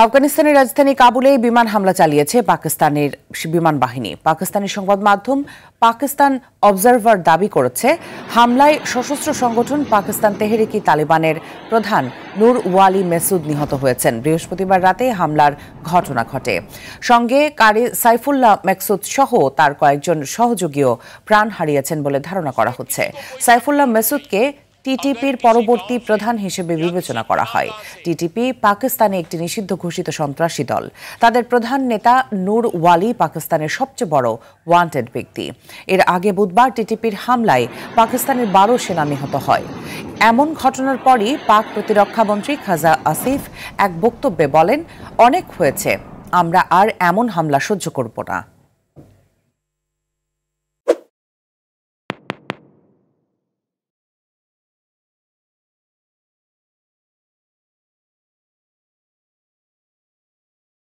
আফগানিস্তানের রাজধানী কাবুলে বিমান হামলা চালিয়েছে পাকিস্তানের বিমান বাহিনী। পাকিস্তানি সংবাদ মাধ্যম পাকিস্তান অবজারভার দাবি করেছে, হামলায় সশস্ত্র সংগঠন পাকিস্তান তেহরিকি তালিবানের প্রধান নূর ওয়ালি মেসুদ নিহত হয়েছেন। বৃহস্পতিবার রাতে হামলার ঘটনা ঘটে। সঙ্গে কারি সাইফুল্লাহ মেকসুদ সহ তার কয়েকজন সহযোগীও প্রাণ হারিয়েছেন বলে ধারণা করা হচ্ছে। সাইফুল্লাহ মেসুদকে টিটিপির পরবর্তী প্রধান হিসেবে বিবেচনা করা হয়। টিটিপি পাকিস্তানে একটি নিষিদ্ধ ঘোষিত সন্ত্রাসী দল। তাদের প্রধান নেতা নূর ওয়ালি পাকিস্তানের সবচেয়ে বড় ওয়ান্টেড ব্যক্তি। এর আগে বুধবার টিটিপির হামলায় পাকিস্তানের 12 সেনা নিহত হয়। এমন ঘটনার পরই পাক প্রতিরক্ষামন্ত্রী খাজা আসিফ এক বক্তব্যে বলেন, অনেক হয়েছে, আমরা আর এমন হামলা সহ্য করব না।